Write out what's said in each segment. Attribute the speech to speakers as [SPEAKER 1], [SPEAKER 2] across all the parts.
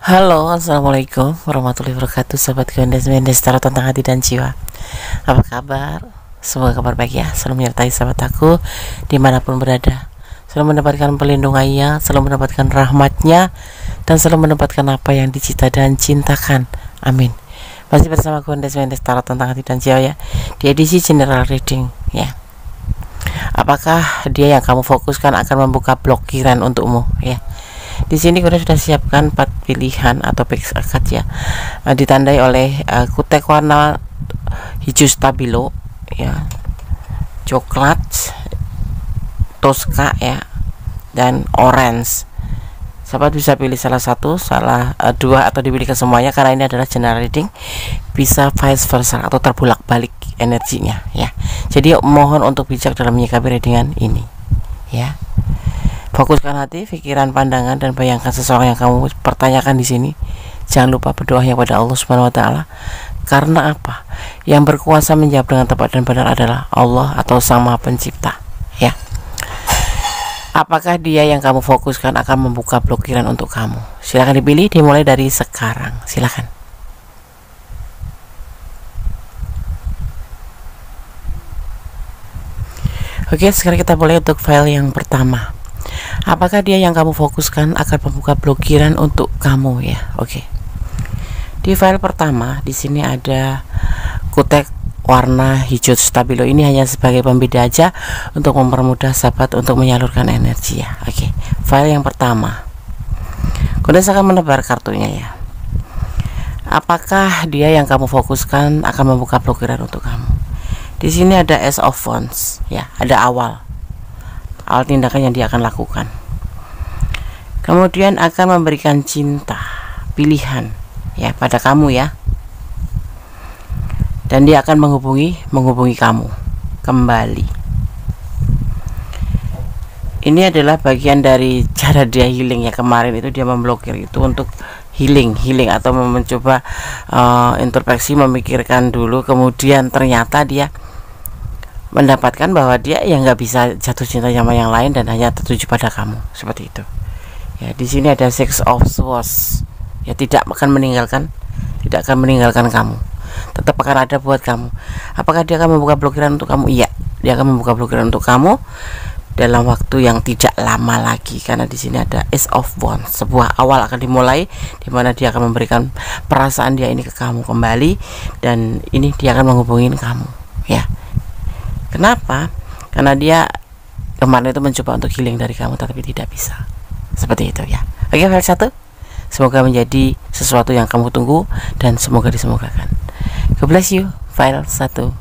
[SPEAKER 1] Halo, assalamualaikum warahmatullahi wabarakatuh, sahabat Mendes Tarot tentang hati dan jiwa. Apa kabar? Semoga kabar baik ya. Selalu menyertai sahabat aku dimanapun berada. Selalu mendapatkan perlindungannya, selalu mendapatkan rahmatnya, dan selalu mendapatkan apa yang dicita dan cintakan. Amin. Masih bersama Mendes Tarot tentang hati dan jiwa ya, di edisi general reading ya. Apakah dia yang kamu fokuskan akan membuka blokiran untukmu ya? Di sini kita sudah siapkan 4 pilihan atau pick akad ya, ditandai oleh kutek warna hijau stabilo ya, coklat, toska ya, dan orange. Sahabat bisa pilih salah satu, dua, atau dipilih ke semuanya karena ini adalah general reading. Bisa vice versa atau terbulak balik energinya ya. Jadi mohon untuk bijak dalam menyikapi readingan ini ya. Fokuskan hati, pikiran, pandangan, dan bayangkan seseorang yang kamu pertanyakan di sini. Jangan lupa berdoa kepada Allah Subhanahu wa Ta'ala. Karena apa? Yang berkuasa menjawab dengan tepat dan benar adalah Allah atau Sang Maha Pencipta. Ya. Apakah dia yang kamu fokuskan akan membuka blokiran untuk kamu? Silahkan dipilih, dimulai dari sekarang. Silahkan. Oke, sekarang kita mulai untuk file yang pertama. Apakah dia yang kamu fokuskan akan membuka blokiran untuk kamu ya? Oke. Di file pertama di sini ada kutek warna hijau stabilo. Ini hanya sebagai pembeda aja untuk mempermudah sahabat untuk menyalurkan energi ya. Oke. File yang pertama. Kemudian saya akan menebar kartunya ya. Apakah dia yang kamu fokuskan akan membuka blokiran untuk kamu? Di sini ada Ace of Wands ya, ada awal tindakan yang dia akan lakukan. Kemudian akan memberikan cinta, pilihan ya pada kamu ya. Dan dia akan menghubungi kamu kembali. Ini adalah bagian dari cara dia healing ya. Kemarin itu dia memblokir itu untuk healing atau mencoba introspeksi, memikirkan dulu, kemudian ternyata dia mendapatkan bahwa dia yang nggak bisa jatuh cinta sama yang lain dan hanya tertuju pada kamu, seperti itu ya. Di sini ada Six of Swords ya, tidak akan meninggalkan kamu, tetap akan ada buat kamu. Apakah dia akan membuka blokiran untuk kamu? Iya, dia akan membuka blokiran untuk kamu dalam waktu yang tidak lama lagi, karena di sini ada Ace of Wands. Sebuah awal akan dimulai di mana dia akan memberikan perasaan dia ini ke kamu kembali, dan ini dia akan menghubungi kamu ya. Kenapa? Karena dia kemarin itu mencoba untuk healing dari kamu tapi tidak bisa. Seperti itu ya. Oke, file 1. Semoga menjadi sesuatu yang kamu tunggu dan semoga disemogakan. God bless you. File 1.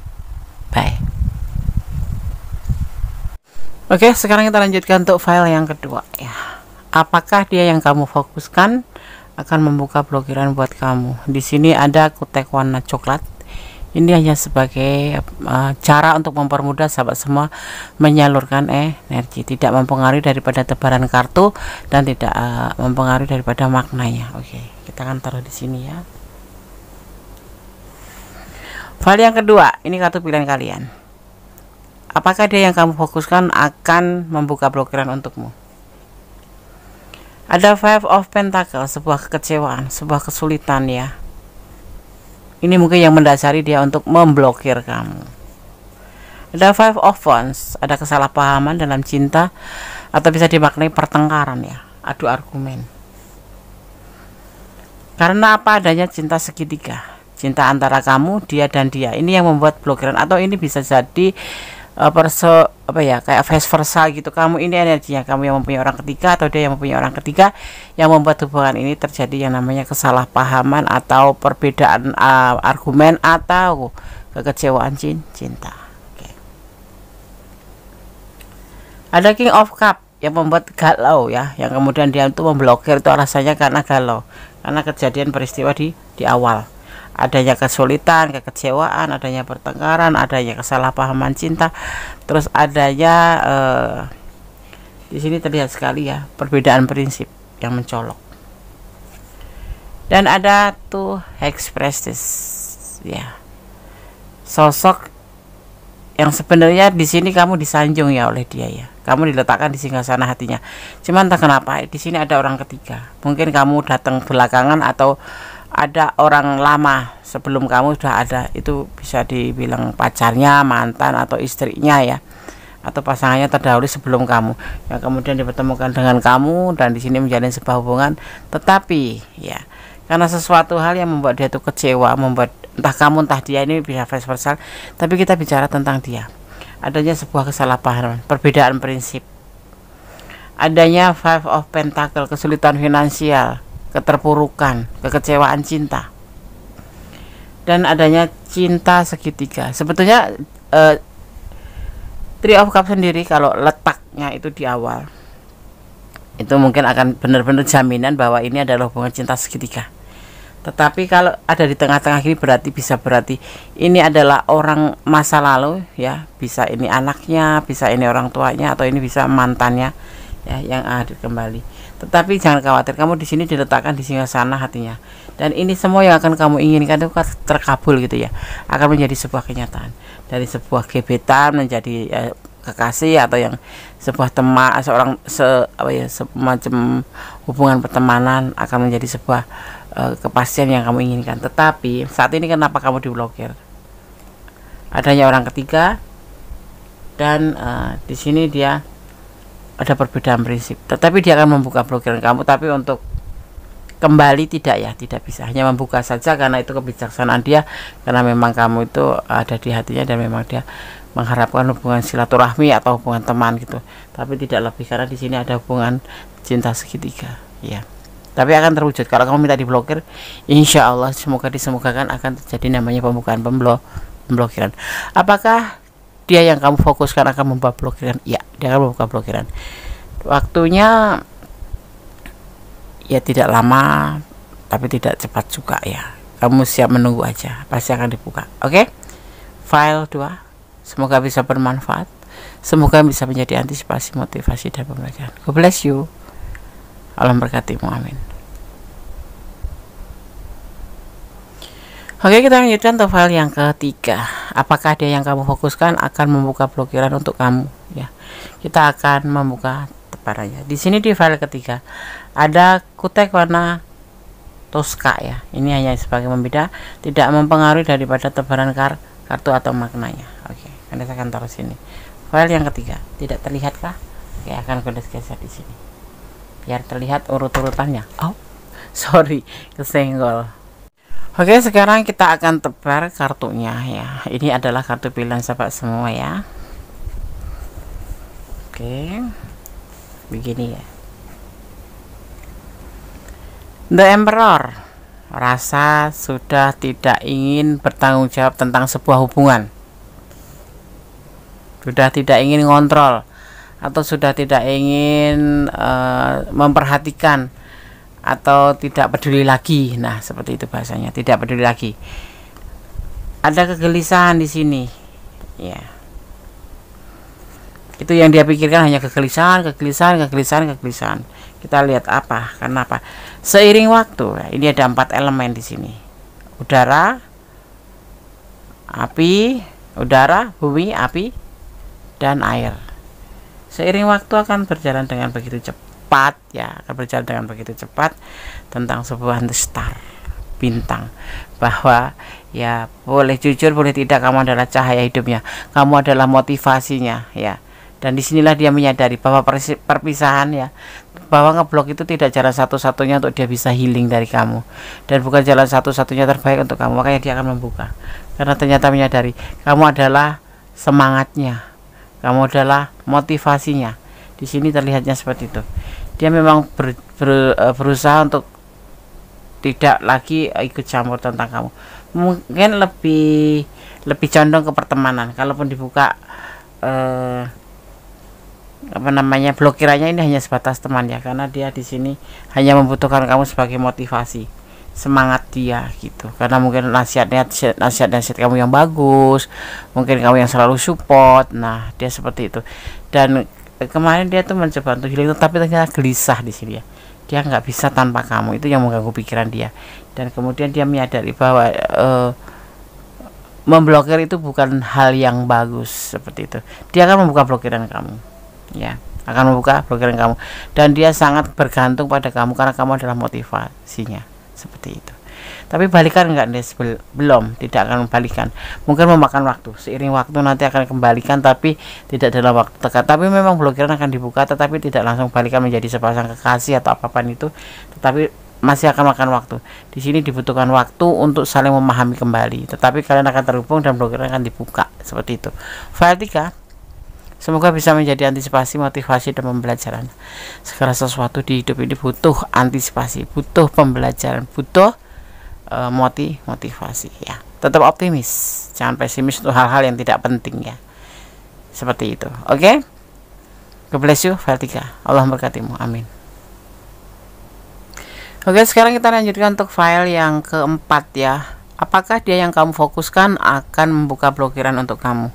[SPEAKER 1] Bye. Oke, sekarang kita lanjutkan untuk file yang kedua ya. Apakah dia yang kamu fokuskan akan membuka blokiran buat kamu? Di sini ada kutek warna coklat. Ini hanya sebagai cara untuk mempermudah sahabat semua menyalurkan energi, tidak mempengaruhi daripada tebaran kartu dan tidak mempengaruhi daripada maknanya. Oke, kita akan taruh di sini ya. File yang kedua, ini kartu pilihan kalian. Apakah dia yang kamu fokuskan akan membuka blokiran untukmu? Ada Five of Pentacles, sebuah kekecewaan, sebuah kesulitan ya. Ini mungkin yang mendasari dia untuk memblokir kamu. Ada Five of Wands, ada kesalahpahaman dalam cinta atau bisa dimaknai pertengkaran ya, adu argumen. Karena apa adanya cinta segitiga, cinta antara kamu, dia dan dia. Ini yang membuat blokiran, atau ini bisa jadi kayak vice versa gitu. Kamu ini energinya kamu yang mempunyai orang ketiga atau dia yang mempunyai orang ketiga, yang membuat hubungan ini terjadi yang namanya kesalahpahaman atau perbedaan argumen atau kekecewaan cinta. Oke. Ada King of Cup yang membuat galau ya, yang kemudian dia itu memblokir itu rasanya karena galau, karena kejadian peristiwa di awal. Adanya kesulitan, kekecewaan, adanya pertengkaran, adanya kesalahpahaman cinta, terus adanya di sini terlihat sekali ya perbedaan prinsip yang mencolok. Dan ada tuh Hexpress ya, sosok yang sebenarnya di sini kamu disanjung ya oleh dia ya. kamu diletakkan di singgasana hatinya. Cuman entah kenapa di sini ada orang ketiga. Mungkin kamu datang belakangan atau ada orang lama sebelum kamu sudah ada, itu bisa dibilang pacarnya, mantan atau istrinya ya, atau pasangannya terdahulu sebelum kamu, yang kemudian dipertemukan dengan kamu dan di sini menjalin sebuah hubungan. Tetapi ya, karena sesuatu hal yang membuat dia itu kecewa, membuat entah kamu entah dia, ini bisa vice versa, tapi kita bicara tentang dia, adanya sebuah kesalahpahaman, perbedaan prinsip, adanya Five of Pentacle, kesulitan finansial, keterpurukan, kekecewaan cinta, dan adanya cinta segitiga. Sebetulnya Three of Cups sendiri kalau letaknya itu di awal, itu mungkin akan benar-benar jaminan bahwa ini adalah hubungan cinta segitiga. Tetapi kalau ada di tengah-tengah ini berarti ini adalah orang masa lalu ya, bisa ini anaknya, bisa ini orang tuanya, atau ini bisa mantannya ya yang hadir kembali. Tetapi jangan khawatir, kamu di sini diletakkan di singgasana hatinya, dan ini semua yang akan kamu inginkan itu terkabul gitu ya, akan menjadi sebuah kenyataan. Dari sebuah gebetan menjadi kekasih, atau yang sebuah teman, semacam hubungan pertemanan akan menjadi sebuah kepastian yang kamu inginkan. Tetapi saat ini kenapa kamu diblokir? Adanya orang ketiga, dan di sini dia ada perbedaan prinsip. Tetapi dia akan membuka blokiran kamu, tapi untuk kembali tidak ya, tidak bisa, hanya membuka saja karena itu kebijaksanaan dia, karena memang kamu itu ada di hatinya dan memang dia mengharapkan hubungan silaturahmi atau hubungan teman gitu, tapi tidak lebih, karena di sini ada hubungan cinta segitiga ya. Tapi akan terwujud kalau kamu minta diblokir, insya Allah semoga disemogakan akan terjadi namanya pembukaan pemblokiran. Apakah dia yang kamu fokuskan akan membuka blokiran? Ya, dia akan membuka blokiran. Waktunya ya tidak lama, tapi tidak cepat juga ya. Kamu siap menunggu aja, pasti akan dibuka. Oke? File 2. Semoga bisa bermanfaat. Semoga bisa menjadi antisipasi, motivasi, dan pembelajaran. God bless you. Allah berkatimu, amin. Oke, kita lanjutkan ke file yang ketiga. Apakah dia yang kamu fokuskan akan membuka blokiran untuk kamu ya? Kita akan membuka tebarannya. Di sini di file ketiga ada kutek warna Tosca ya. Ini hanya sebagai pembeda, tidak mempengaruhi daripada tebaran kartu atau maknanya. Oke, Anda akan taruh sini. File yang ketiga tidak terlihat kah? Oke, akan kode geser di sini biar terlihat urut-urutannya. Oh, sorry, kesenggol. Oke, sekarang kita akan tebar kartunya ya. Ini adalah kartu pilihan sahabat semua ya. Oke, begini ya. The Emperor, rasa sudah tidak ingin bertanggung jawab tentang sebuah hubungan, sudah tidak ingin ngontrol, atau sudah tidak ingin memperhatikan, atau tidak peduli lagi. Nah, seperti itu bahasanya, tidak peduli lagi. Ada kegelisahan di sini ya. Itu yang dia pikirkan hanya kegelisahan. Kita lihat apa, karena apa? Seiring waktu, ini ada 4 elemen di sini. Udara, api, bumi, api, dan air. Seiring waktu akan berjalan dengan begitu cepat ya, akan berjalan dengan begitu cepat tentang sebuah star, bintang, bahwa ya boleh jujur boleh tidak, kamu adalah cahaya hidupnya, kamu adalah motivasinya ya. Dan disinilah dia menyadari bahwa perpisahan ya, bahwa ngeblok itu tidak jalan satu-satunya untuk dia bisa healing dari kamu, dan bukan jalan satu-satunya terbaik untuk kamu. Makanya dia akan membuka, karena ternyata menyadari kamu adalah semangatnya, kamu adalah motivasinya. Di sini terlihatnya seperti itu. Dia memang berusaha untuk tidak lagi ikut campur tentang kamu. Mungkin lebih condong ke pertemanan. Kalaupun dibuka blokirannya ini hanya sebatas teman ya, karena dia di sini hanya membutuhkan kamu sebagai motivasi, semangat dia gitu. Karena mungkin nasihat kamu yang bagus, mungkin kamu yang selalu support. Nah, dia seperti itu. Dan kemarin dia tuh mencoba untuk healing, tapi ternyata gelisah di sini ya. Dia nggak bisa tanpa kamu, itu yang mengganggu pikiran dia. Dan kemudian dia menyadari bahwa memblokir itu bukan hal yang bagus seperti itu. Dia akan membuka blokiran kamu ya, akan membuka blokiran kamu, dan dia sangat bergantung pada kamu karena kamu adalah motivasinya, seperti itu. Tapi balikan enggak, Des? Belum, tidak akan membalikan, mungkin memakan waktu, seiring waktu nanti akan kembalikan, tapi tidak dalam waktu dekat. Tapi memang blokiran akan dibuka, tetapi tidak langsung balikan menjadi sepasang kekasih atau apapun itu, tetapi masih akan makan waktu. Di sini dibutuhkan waktu untuk saling memahami kembali, tetapi kalian akan terhubung dan blokiran akan dibuka, seperti itu. File 3, semoga bisa menjadi antisipasi, motivasi, dan pembelajaran. Segala sesuatu di hidup ini butuh antisipasi, butuh pembelajaran, butuh motivasi, ya. Tetap optimis, jangan pesimis untuk hal-hal yang tidak penting, ya. Seperti itu. Oke. God bless you. File 3. Allah memberkatimu. Amin. Oke, sekarang kita lanjutkan untuk file yang keempat, ya. Apakah dia yang kamu fokuskan akan membuka blokiran untuk kamu?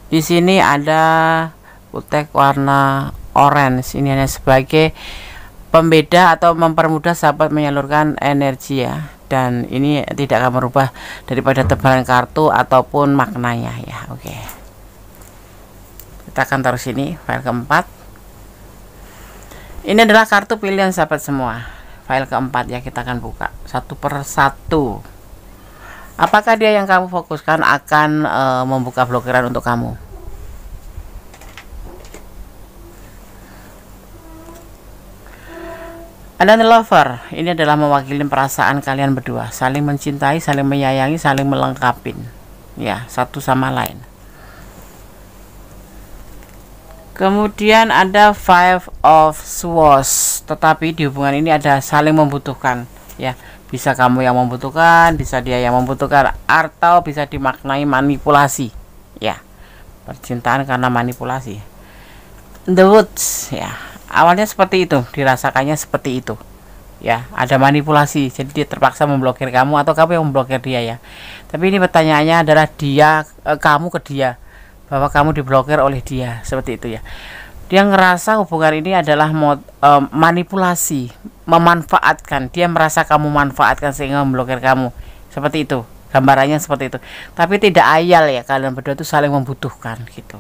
[SPEAKER 1] Di sini ada kutek warna orange. Ini hanya sebagai pembeda atau mempermudah sahabat menyalurkan energi, ya. Dan ini tidak akan merubah daripada tebalan kartu ataupun maknanya, ya. Oke. Kita akan taruh sini file keempat. Ini adalah kartu pilihan sahabat semua. File keempat, ya, kita akan buka satu per satu. Apakah dia yang kamu fokuskan akan membuka blokiran untuk kamu? Ada The Lover. Ini adalah mewakili perasaan kalian berdua, saling mencintai, saling menyayangi, saling melengkapi, ya, satu sama lain. Kemudian ada Five of Swords, tetapi di hubungan ini ada saling membutuhkan, ya. Bisa kamu yang membutuhkan, bisa dia yang membutuhkan, atau bisa dimaknai manipulasi, ya. Percintaan karena manipulasi. The Woods, ya. Awalnya seperti itu, dirasakannya seperti itu, ya. Ada manipulasi, jadi dia terpaksa memblokir kamu atau kamu yang memblokir dia, ya. Tapi ini pertanyaannya adalah kamu ke dia, bahwa kamu diblokir oleh dia, seperti itu, ya. Dia ngerasa hubungan ini adalah manipulasi, memanfaatkan. Dia merasa kamu manfaatkan sehingga memblokir kamu, seperti itu. Gambarannya seperti itu. Tapi tidak ayal, ya, kalian berdua itu saling membutuhkan, gitu.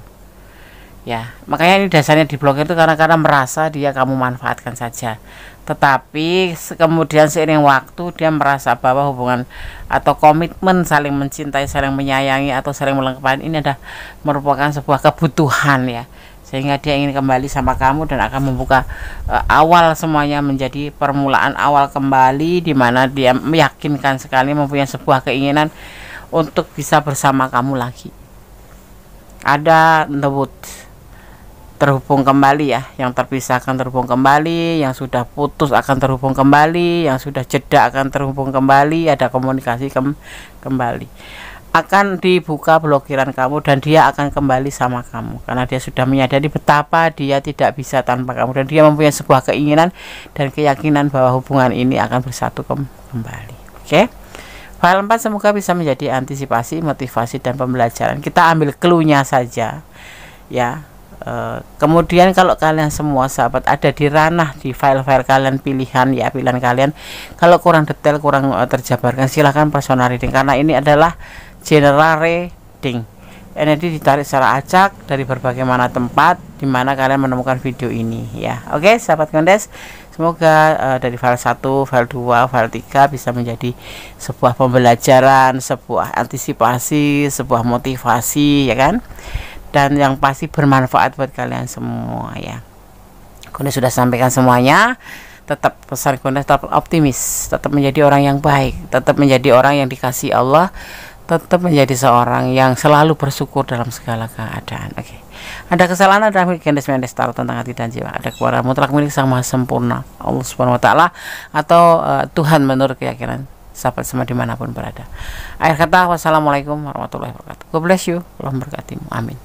[SPEAKER 1] Ya, makanya ini dasarnya diblokir itu karena merasa dia kamu manfaatkan saja. Tetapi kemudian seiring waktu dia merasa bahwa hubungan atau komitmen saling mencintai, saling menyayangi atau saling melengkapi ini adalah merupakan sebuah kebutuhan, ya. Sehingga dia ingin kembali sama kamu dan akan membuka awal semuanya menjadi permulaan awal kembali, di mana dia meyakinkan sekali, mempunyai sebuah keinginan untuk bisa bersama kamu lagi. Ada The Wood, terhubung kembali, ya. Yang terpisah akan terhubung kembali, yang sudah putus akan terhubung kembali, yang sudah jeda akan terhubung kembali, ada komunikasi kembali. Akan dibuka blokiran kamu dan dia akan kembali sama kamu karena dia sudah menyadari betapa dia tidak bisa tanpa kamu, dan dia mempunyai sebuah keinginan dan keyakinan bahwa hubungan ini akan bersatu kembali. Oke. File 4 semoga bisa menjadi antisipasi, motivasi, dan pembelajaran. Kita ambil clue-nya saja, ya. Kemudian kalau kalian semua sahabat ada di ranah di file-file kalian pilihan, ya, pilihan kalian, kalau kurang detail, kurang terjabarkan, silahkan personal reading karena ini adalah general reading. Energi ditarik secara acak dari berbagai mana tempat di mana kalian menemukan video ini, ya. Oke, sahabat Kondes, semoga dari file 1, file 2, file 3 bisa menjadi sebuah pembelajaran, sebuah antisipasi, sebuah motivasi, ya kan? Dan yang pasti bermanfaat buat kalian semua, ya. Kondes sudah sampaikan semuanya. Tetap pesan Kondes, tetap optimis, tetap menjadi orang yang baik, tetap menjadi orang yang dikasihi Allah, tetap menjadi seorang yang selalu bersyukur dalam segala keadaan. Oke. Ada kesalahan, ada Kondes Mendes taruh tentang hati dan jiwa, ada keluaran mutlak milik Sang Maha Sempurna Allah Subhanahu wa Ta'ala atau Tuhan menurut keyakinan sahabat semua dimanapun berada. Akhir kata, wassalamualaikum warahmatullahi wabarakatuh. God bless you. Allah memberkatimu. Amin.